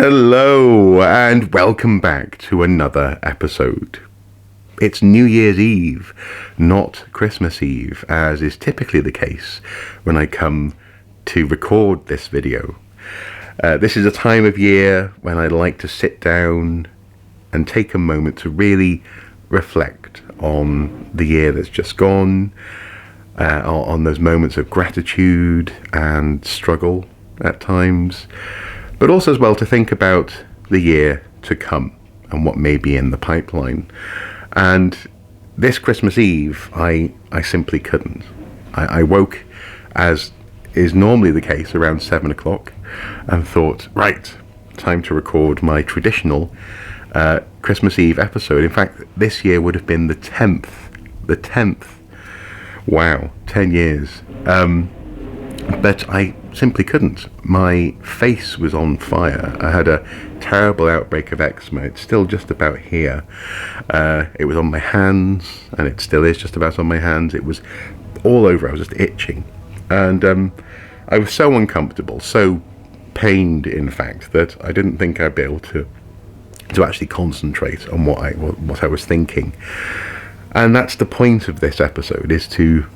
Hello and welcome back to another episode. It's New Year's Eve, not Christmas Eve, as is typically the case when I come to record this video. This is a time of year when I like to sit down and take a moment to really reflect on the year that's just gone, on those moments of gratitude and struggle at times, but also as well to think about the year to come and what may be in the pipeline. And this Christmas Eve, I simply couldn't. I woke, as is normally the case, around 7 o'clock and thought, right, time to record my traditional Christmas Eve episode. In fact, this year would have been the 10th. Wow, 10 years. But I simply couldn't. My face was on fire. I had a terrible outbreak of eczema. It's still just about here. It was on my hands, and it still is just about on my hands. It was all over. I was just itching. And I was so uncomfortable, so pained, in fact, that I didn't think I'd be able to actually concentrate on what I was thinking. And that's the point of this episode, is to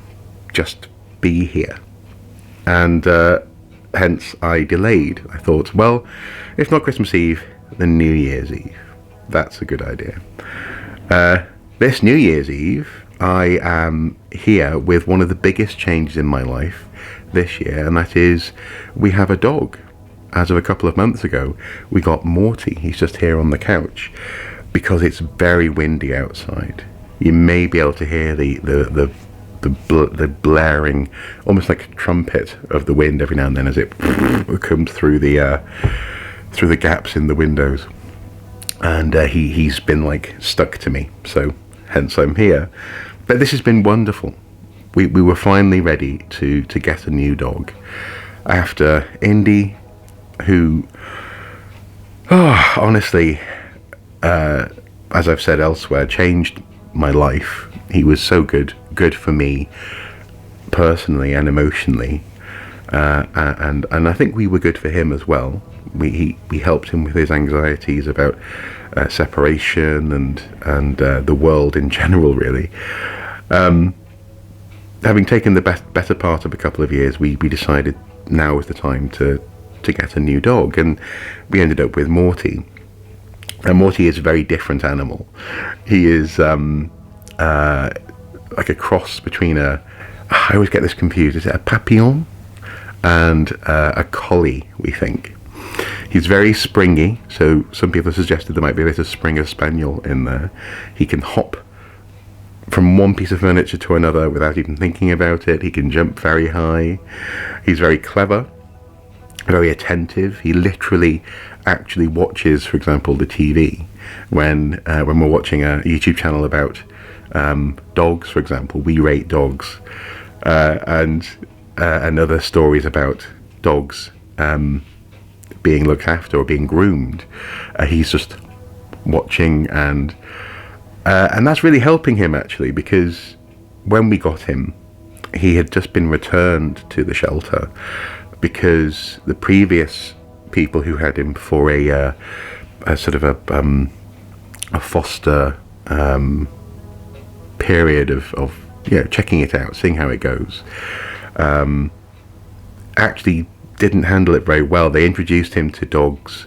just be here. And hence I delayed. I thought, well, if not Christmas Eve, then New Year's Eve. That's a good idea. This New Year's Eve, I am here with one of the biggest changes in my life this year, and that is we have a dog. As of a couple of months ago, we got Mortie. He's just here on the couch because it's very windy outside. You may be able to hear the blaring, almost like a trumpet of the wind every now and then as it comes through the gaps in the windows. And he's been like stuck to me, so hence I'm here. But this has been wonderful. We were finally ready to get a new dog after Indy, who, honestly, as I've said elsewhere, changed my life. He was so good for me personally and emotionally, and I think we were good for him as well. We helped him with his anxieties about separation and the world in general, really. Having taken the better part of a couple of years, we decided now was the time to get a new dog, and we ended up with Mortie. And Mortie is a very different animal. He is like a cross between I always get this confused, is it a papillon and a collie, we think. He's very springy, so some people have suggested there might be a bit of Springer Spaniel in there. He can hop from one piece of furniture to another without even thinking about it. He can jump very high. He's very clever, very attentive. He literally actually watches, for example, the TV when we're watching a YouTube channel about dogs, for example. We rate dogs, and other stories about dogs being looked after or being groomed. He's just watching, and that's really helping him, actually, because when we got him, he had just been returned to the shelter because the previous people who had him for a sort of a foster period of checking it out, seeing how it goes, actually didn't handle it very well. They introduced him to dogs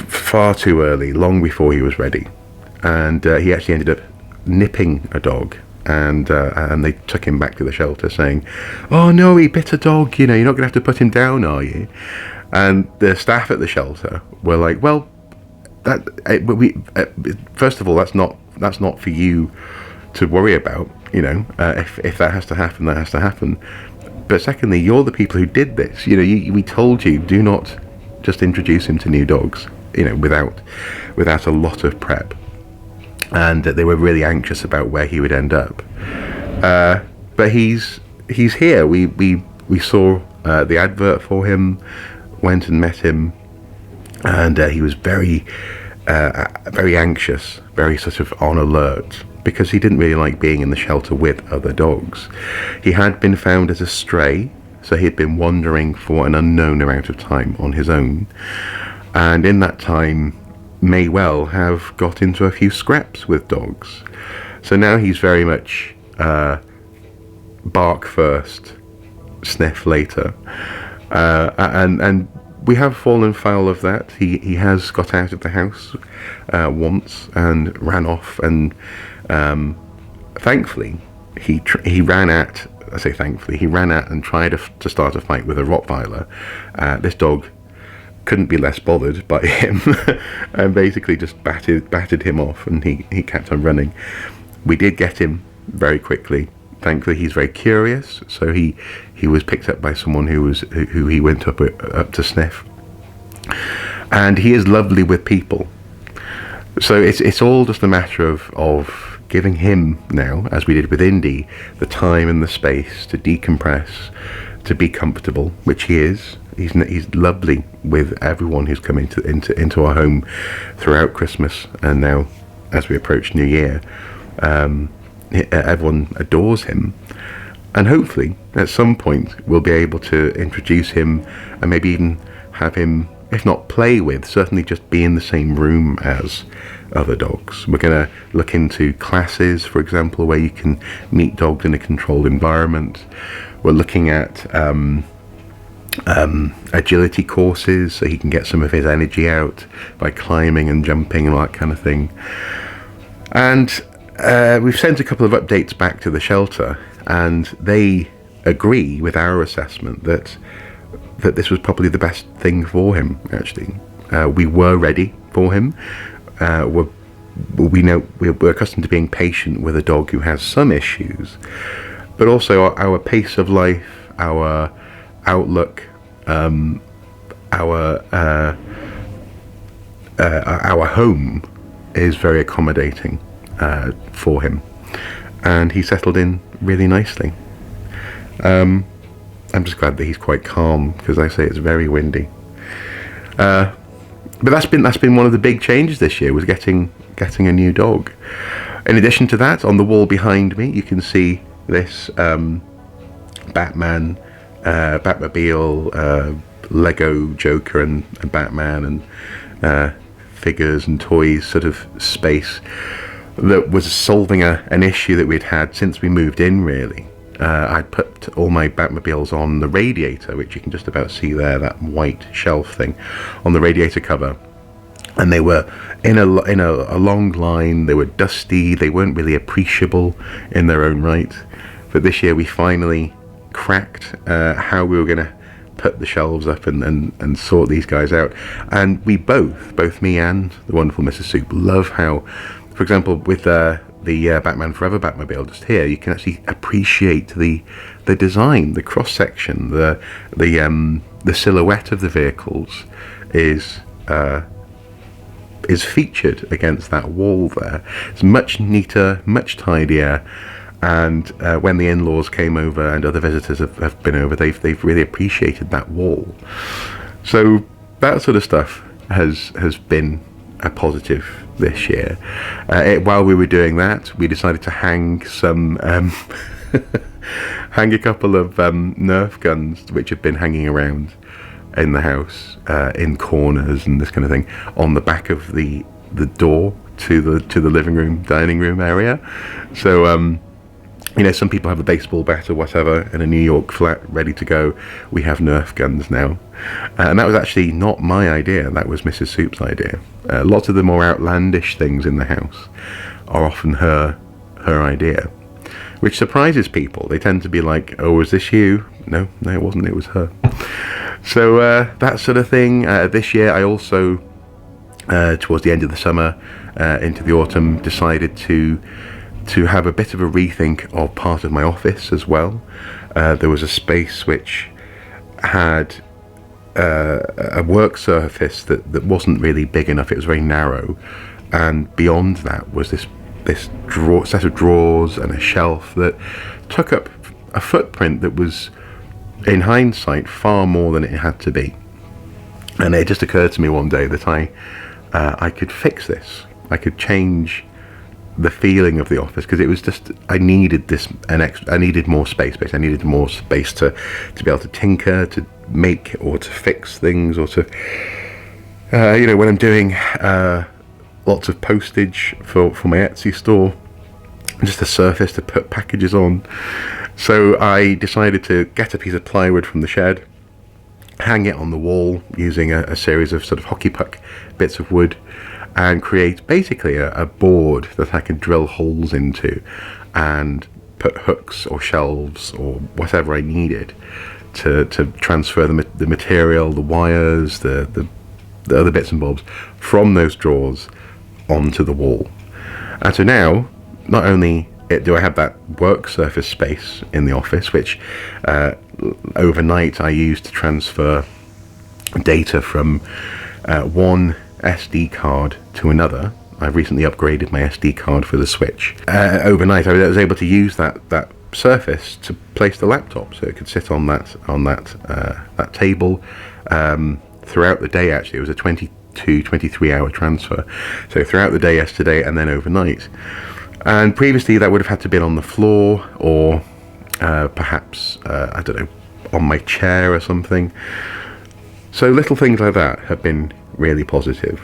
far too early, long before he was ready, and he actually ended up nipping a dog. And they took him back to the shelter saying, "Oh no, he bit a dog, you're not going to have to put him down, are you?" And the staff at the shelter were like, "Well, first of all, that's not for you to worry about, if that has to happen, that has to happen. But secondly, you're the people who did this. We told you, do not just introduce him to new dogs, without a lot of prep." And they were really anxious about where he would end up. But he's here. We saw the advert for him, went and met him, and he was very anxious, very sort of on alert, because he didn't really like being in the shelter with other dogs. He had been found as a stray, So he had been wandering for an unknown amount of time on his own, and in that time may well have got into a few scraps with dogs. So now he's very much bark first, sniff later, and we have fallen foul of that. He has got out of the house once and ran off, and thankfully he ran at. I say thankfully, he ran at and tried to start a fight with a Rottweiler. This dog couldn't be less bothered by him and basically just batted him off, and he kept on running. We did get him very quickly. Thankfully, he's very curious, so he was picked up by someone who he went up to sniff, and he is lovely with people. So it's all just a matter of giving him now, as we did with Indy, the time and the space to decompress, to be comfortable, which he is. He's lovely with everyone who's come into our home throughout Christmas, and now as we approach New Year. Everyone adores him, and hopefully at some point we'll be able to introduce him and maybe even have him, if not play with, certainly just be in the same room as other dogs. We're going to look into classes, for example, where you can meet dogs in a controlled environment. We're looking at agility courses, so he can get some of his energy out by climbing and jumping and all that kind of thing. And we've sent a couple of updates back to the shelter, and they agree with our assessment that this was probably the best thing for him, actually. We were ready for him. We know we're accustomed to being patient with a dog who has some issues, but also our pace of life, our outlook, our home is very accommodating for him, and he settled in really nicely. I'm just glad that he's quite calm, because I say it's very windy. But that's been one of the big changes this year, was getting a new dog. In addition to that, on the wall behind me, you can see this Batman, Batmobile, Lego Joker and Batman, and figures and toys sort of space that was solving an issue that we'd had since we moved in, really. I'd put all my Batmobiles on the radiator, which you can just about see there, that white shelf thing on the radiator cover, and they were in a long line. They were dusty, they weren't really appreciable in their own right. But this year we finally cracked how we were going to put the shelves up and sort these guys out. And we both me and the wonderful Mrs. Soup, love how, for example, with the Batman Forever Batmobile just here, you can actually appreciate the design, the cross section, the silhouette of the vehicles is featured against that wall there. It's much neater, much tidier, and when the in-laws came over and other visitors have been over, they've really appreciated that wall. So that sort of stuff has been a positive this year. While we were doing that, we decided to hang some hang a couple of Nerf guns which have been hanging around in the house, in corners and this kind of thing, on the back of the door to the living room, dining room area. So some people have a baseball bat or whatever in a New York flat ready to go. We have Nerf guns now, and that was actually not my idea. That was Mrs. Soup's idea. Lots of the more outlandish things in the house are often her idea, which surprises people. They tend to be like, "Oh, was this you?" No, it wasn't. It was her. So that sort of thing. This year, I also, towards the end of the summer, into the autumn, decided to have a bit of a rethink of part of my office as well. There was a space which had a work surface that wasn't really big enough. It was very narrow, and beyond that was this set of drawers and a shelf that took up a footprint that was, in hindsight, far more than it had to be. And it just occurred to me one day that I could fix this. I could change the feeling of the office, because it was just, I needed I needed more space. I needed more space to be able to tinker, to make or to fix things, or to when I'm doing lots of postage for my Etsy store, just a surface to put packages on. So I decided to get a piece of plywood from the shed, hang it on the wall using a series of sort of hockey puck bits of wood, and create basically a board that I could drill holes into and put hooks or shelves or whatever I needed to transfer the material, the wires, the other bits and bobs from those drawers onto the wall. And so now, not only do I have that work surface space in the office, which overnight I use to transfer data from one SD card to another. I've recently upgraded my SD card for the Switch. Overnight I was able to use that surface to place the laptop, so it could sit on that table throughout the day. Actually, it was a 23 hour transfer, so throughout the day yesterday and then overnight. And previously that would have had to be on the floor, or perhaps I don't know, on my chair or something. So little things like that have been really positive.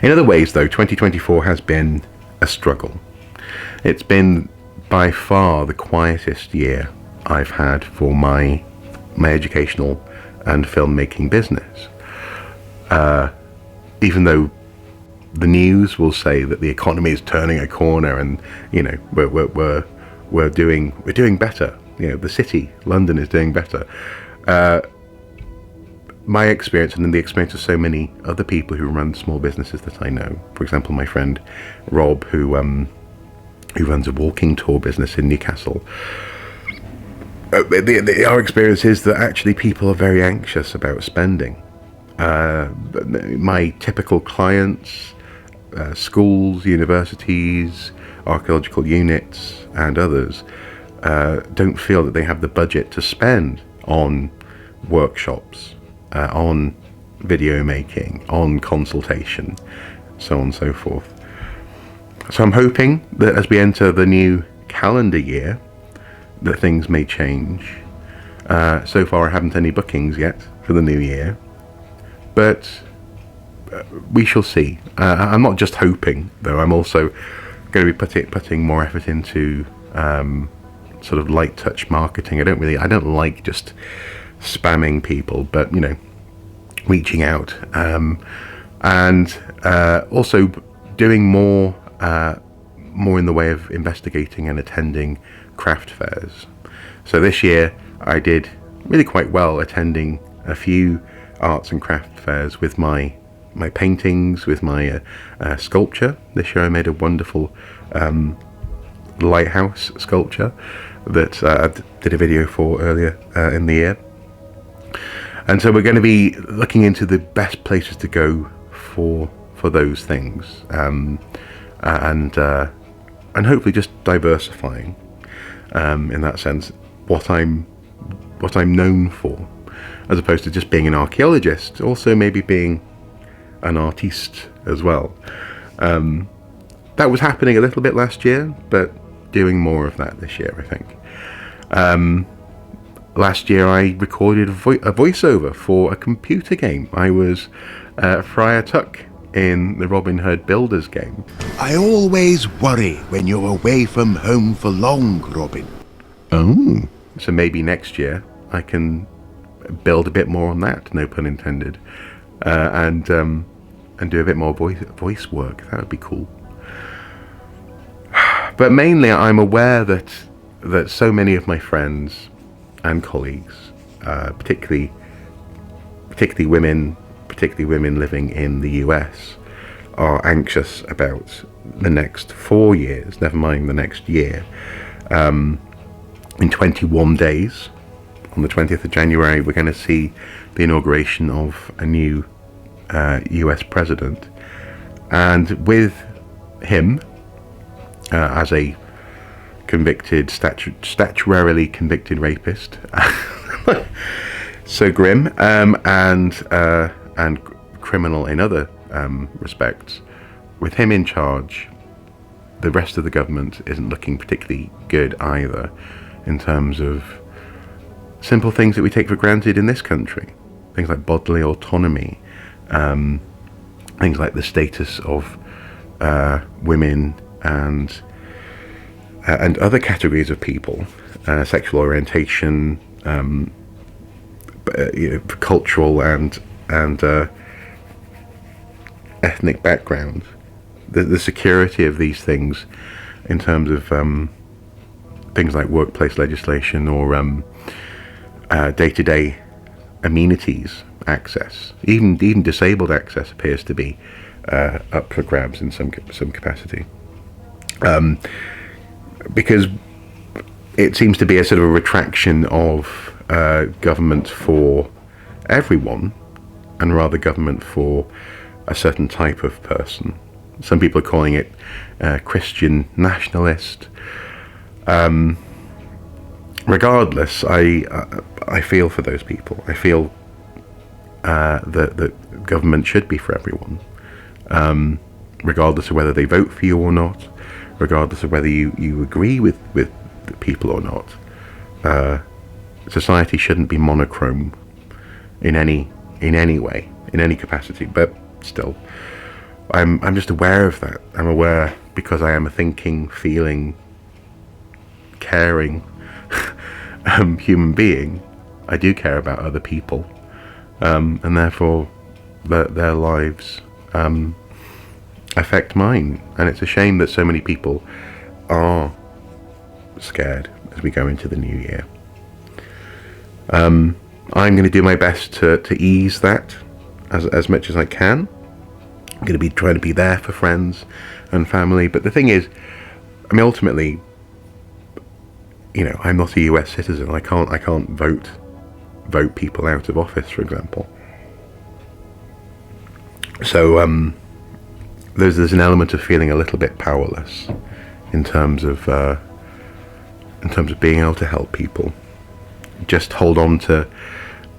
In other ways though, 2024 has been a struggle. It's been by far the quietest year I've had for my educational and filmmaking business. Even though the news will say that the economy is turning a corner, and we're doing better. The city, London, is doing better. My experience, and then the experience of so many other people who run small businesses that I know, for example, my friend Rob, who runs a walking tour business in Newcastle. Our experience is that actually people are very anxious about spending. My typical clients, schools, universities, archaeological units and others don't feel that they have the budget to spend on workshops, on video making, on consultation, so on and so forth. So I'm hoping that as we enter the new calendar year that things may change. So far I haven't any bookings yet for the new year, but we shall see. I'm not just hoping though, I'm also going to be putting more effort into sort of light touch marketing. I don't like just spamming people, but reaching out, and also doing more in the way of investigating and attending craft fairs. So this year I did really quite well attending a few arts and craft fairs with my paintings, with my sculpture. This year I made a wonderful lighthouse sculpture that I did a video for earlier in the year. And so we're going to be looking into the best places to go for those things, and hopefully just diversifying in that sense what I'm known for, as opposed to just being an archaeologist. Also maybe being an artiste as well. That was happening a little bit last year, but doing more of that this year, I think. Last year I recorded a voiceover for a computer game. I was Friar Tuck in the Robin Hood Builders game. I always worry when you're away from home for long, Robin. Oh. So maybe next year I can build a bit more on that, no pun intended, and do a bit more voice work. That would be cool. But mainly I'm aware that so many of my friends and colleagues, particularly women living in the US, are anxious about the next 4 years, never mind the next year. In 21 days, on the 20th of January, we're going to see the inauguration of a new US president, and with him as a convicted, statutorily convicted rapist, so grim, and criminal in other respects. With him in charge, the rest of the government isn't looking particularly good either, in terms of simple things that we take for granted in this country. Things like bodily autonomy, things like the status of women and other categories of people, sexual orientation, cultural and ethnic background. The security of these things, in terms of things like workplace legislation or day-to-day amenities access, even disabled access, appears to be up for grabs in some capacity, because it seems to be a sort of a retraction of government for everyone, and rather government for a certain type of person. Some people are calling it Christian nationalist. Regardless, I feel for those people. I feel that government should be for everyone, regardless of whether they vote for you or not, regardless of whether you agree with the people or not. Society shouldn't be monochrome in any way, in any capacity. But still, I'm just aware of that. I'm aware because I am a thinking, feeling, caring human being. I do care about other people, and therefore their lives affect mine. And it's a shame that so many people are scared as we go into the new year. I'm going to do my best to ease that as much as I can. I'm going to be trying to be there for friends and family. But the thing is, I mean, ultimately, I'm not a US citizen. I can't vote people out of office, for example. So there's an element of feeling a little bit powerless in terms of being able to help people. Just hold on to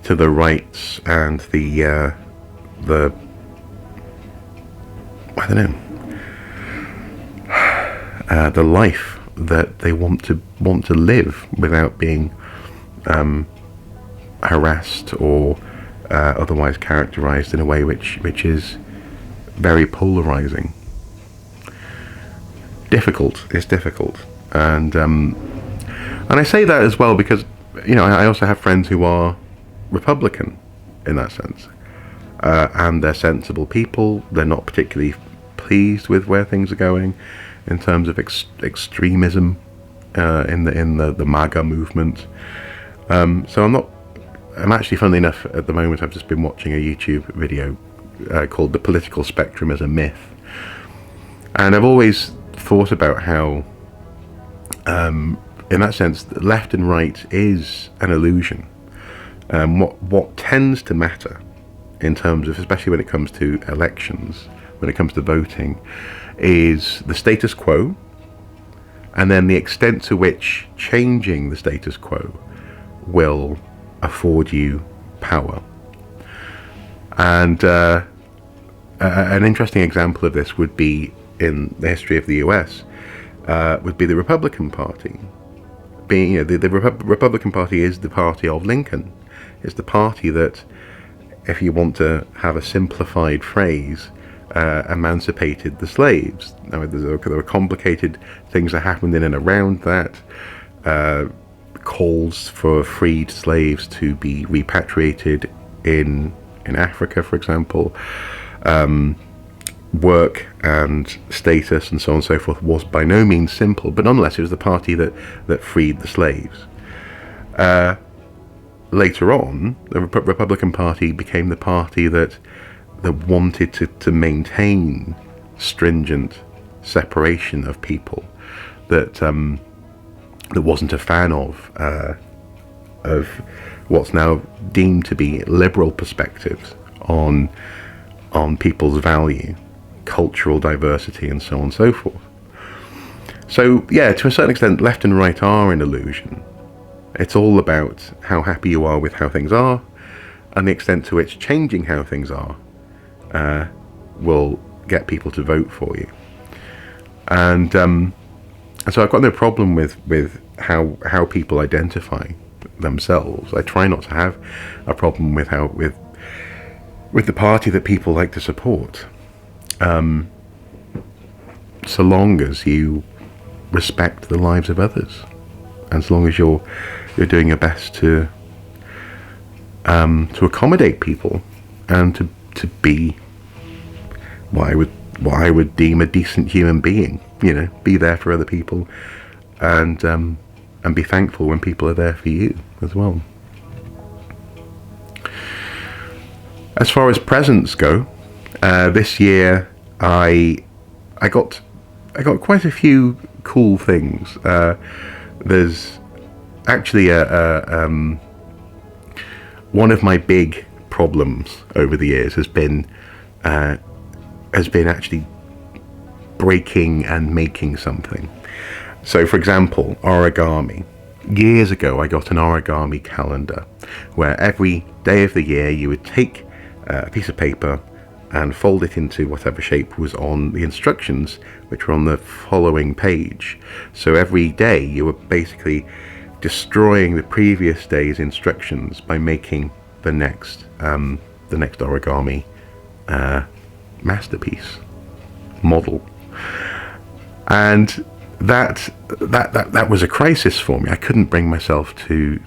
the rights and the I don't know, the life that they want to live without being harassed or otherwise characterized in a way which is very polarizing. It's difficult, and I say that as well because I also have friends who are Republican in that sense, and they're sensible people. They're not particularly pleased with where things are going in terms of extremism in the MAGA movement. So I'm actually, funnily enough, at the moment I've just been watching a YouTube video called "The Political Spectrum as a Myth," and I've always thought about how, in that sense, left and right is an illusion. What tends to matter in terms of, especially when it comes to elections, when it comes to voting, is the status quo, and then the extent to which changing the status quo will afford you power. And an interesting example of this would be, in the history of the US, would be the Republican Party. Being, the Republican Party is the party of Lincoln. It's the party that, if you want to have a simplified phrase, emancipated the slaves. Now, there were complicated things that happened in and around that. Calls for freed slaves to be repatriated in Africa, for example. Work and status and so on and so forth was by no means simple, but nonetheless it was the party that freed the slaves. Later on, the Republican Party became the party that wanted to maintain stringent separation of people, that wasn't a fan of what's now deemed to be liberal perspectives on people's value, cultural diversity, and so on and so forth. So yeah, to a certain extent, left and right are an illusion. It's all about how happy you are with how things are, and the extent to which changing how things are will get people to vote for you. And so I've got no problem with how people identify themselves. I try not to have a problem with with the party that people like to support, so long as you respect the lives of others, and so long as you're doing your best to accommodate people, and to be what I would deem a decent human being. Be there for other people, and be thankful when people are there for you as well. As far as presents go, this year I got quite a few cool things. There's actually one of my big problems over the years has been actually breaking and making something. So, for example, origami. Years ago, I got an origami calendar where every day of the year you would take a piece of paper and fold it into whatever shape was on the instructions, which were on the following page. So every day you were basically destroying the previous day's instructions by making the next origami masterpiece model. And that was a crisis for me. I couldn't bring myself to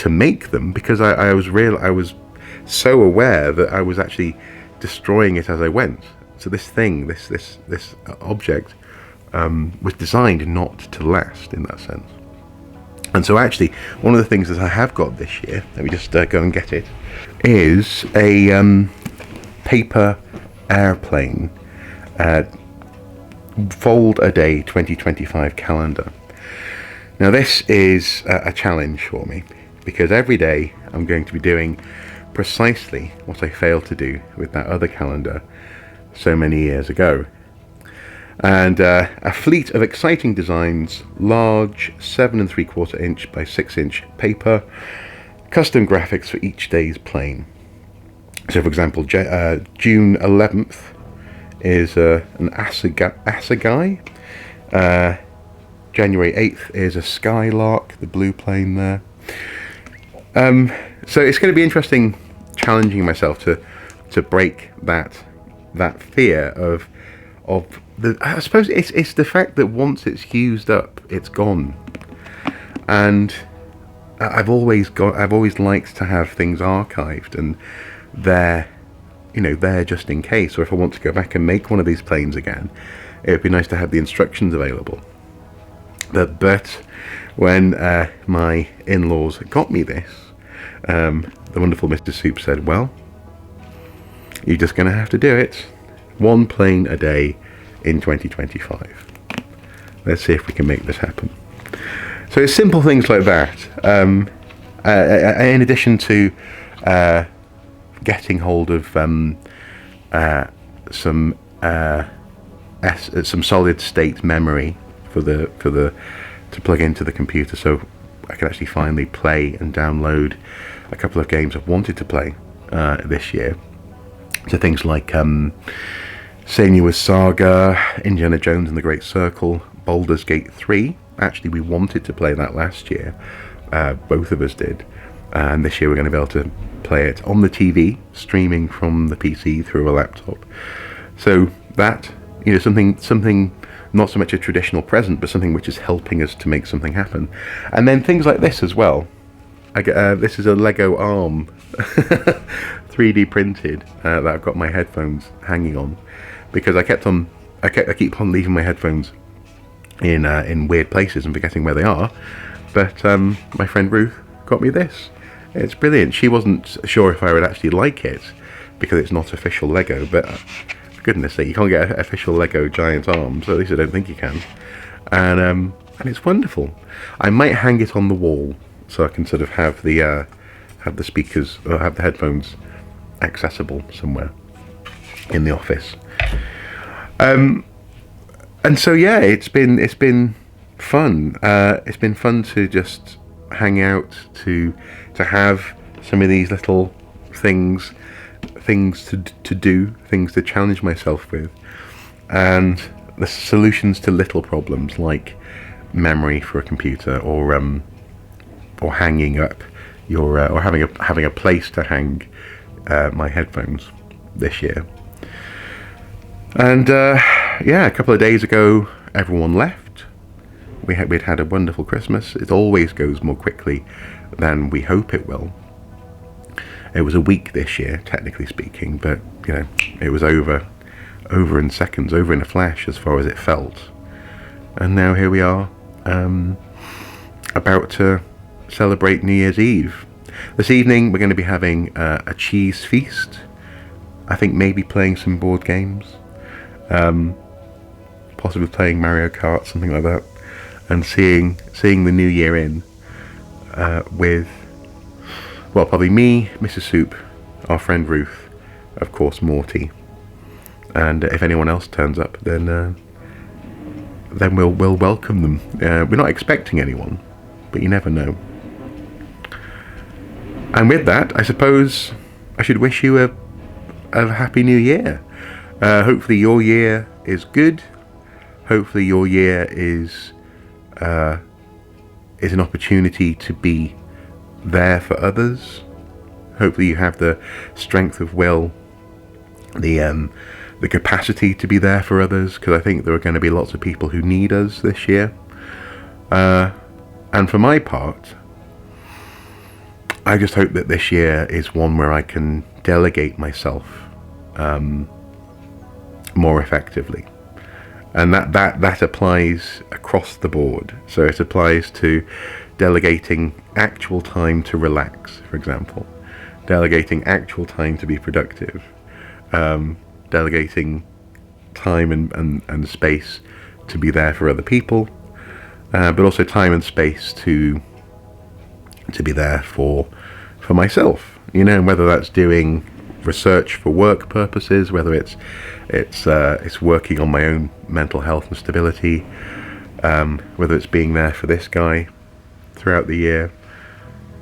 make them, because I was so aware that I was actually destroying it as I went. So this object was designed not to last in that sense. And so actually, one of the things that I have got this year, let me just go and get it, is a paper airplane Fold a Day 2025 calendar. Now this is a challenge for me, because every day I'm going to be doing precisely what I failed to do with that other calendar so many years ago. And a fleet of exciting designs, large 7 3/4 inch by 6 inch paper, custom graphics for each day's plane. So for example, June 11th is an assegai. January 8th is a skylark, the blue plane there. So it's going to be interesting, challenging myself to break that fear of the. I suppose it's the fact that once it's used up, it's gone. And I've always liked to have things archived and there just in case. Or if I want to go back and make one of these planes again, it would be nice to have the instructions available. But when my in-laws got me this, the wonderful Mr. Soup said, well, you're just going to have to do it. One plane a day in 2025. Let's see if we can make this happen. So it's simple things like that. In addition to getting hold of some solid state memory to plug into the computer, so I can actually finally play and download a couple of games I've wanted to play this year. So things like Senua's Saga, Indiana Jones and the Great Circle, Baldur's Gate 3. Actually, we wanted to play that last year. Both of us did. And this year we're going to be able to play it on the TV, streaming from the PC through a laptop. So that, something not so much a traditional present, but something which is helping us to make something happen. And then things like this as well. This is a Lego arm, 3D printed, that I've got my headphones hanging on, because I keep on leaving my headphones in weird places and forgetting where they are. But my friend Ruth got me this. It's brilliant. She wasn't sure if I would actually like it because it's not official Lego, but for goodness sake, you can't get official Lego giant arms, or at least I don't think you can. And it's wonderful. I might hang it on the wall so I can sort of have the speakers, or have the headphones accessible somewhere in the office. And so yeah, it's been fun. It's been fun to just hang out, to have some of these little things to do, things to challenge myself with. And the solutions to little problems like memory for a computer, or hanging up your or having a place to hang my headphones this year. And yeah, a couple of days ago, everyone left. We'd had a wonderful Christmas. It always goes more quickly than we hope it will. It was a week this year, technically speaking, but you know, it was over in seconds, over in a flash, as far as it felt. And now here we are, about to celebrate New Year's Eve. This evening we're going to be having a cheese feast. I think maybe playing some board games, possibly playing Mario Kart, something like that, and seeing the new year in with, well, probably me, Mrs. Soup, our friend Ruth, of course Mortie, and if anyone else turns up, then we'll welcome them. We're not expecting anyone, but you never know. And with that, I suppose I should wish you a happy new year. Hopefully your year is good. Hopefully your year is an opportunity to be there for others. Hopefully you have the strength of will, the capacity to be there for others, because I think there are going to be lots of people who need us this year. And for my part, I just hope that this year is one where I can delegate myself more effectively. And that applies across the board. So it applies to delegating actual time to relax, for example, delegating actual time to be productive, delegating time and space to be there for other people, but also time and space to be there for myself, you know, whether that's doing research for work purposes, whether it's working on my own mental health and stability, whether it's being there for this guy throughout the year.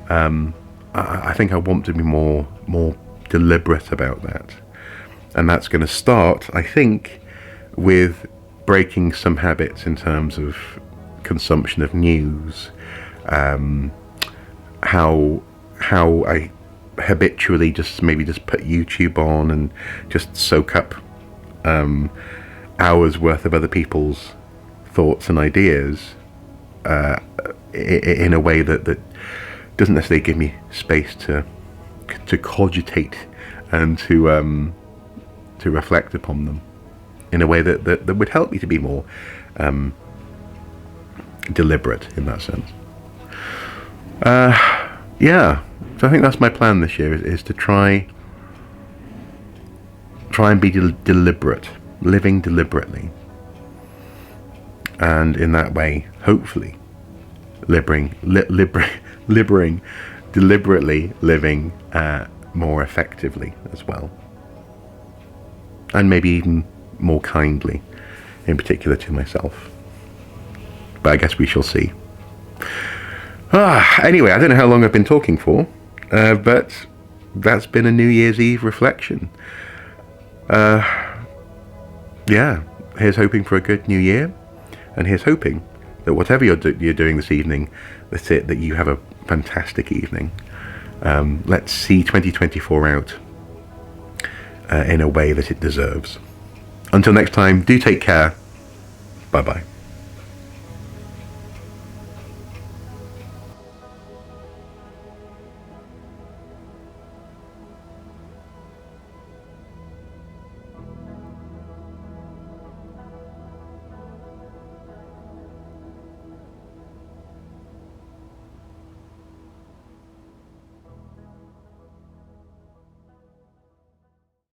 I think I want to be more deliberate about that, and that's going to start, I think, with breaking some habits in terms of consumption of news, how I habitually just put YouTube on and just soak up hours worth of other people's thoughts and ideas in a way that doesn't necessarily give me space to cogitate and to reflect upon them in a way that would help me to be more deliberate in that sense. Yeah, so I think that's my plan this year, is to try and be deliberate, living deliberately, and in that way, hopefully, deliberately living more effectively as well, and maybe even more kindly, in particular to myself. But I guess we shall see. Anyway, I don't know how long I've been talking for, but that's been a New Year's Eve reflection. Yeah, here's hoping for a good new year, and here's hoping that whatever you're doing this evening, that you have a fantastic evening. Let's see 2024 out in a way that it deserves. Until next time, do take care. Bye-bye.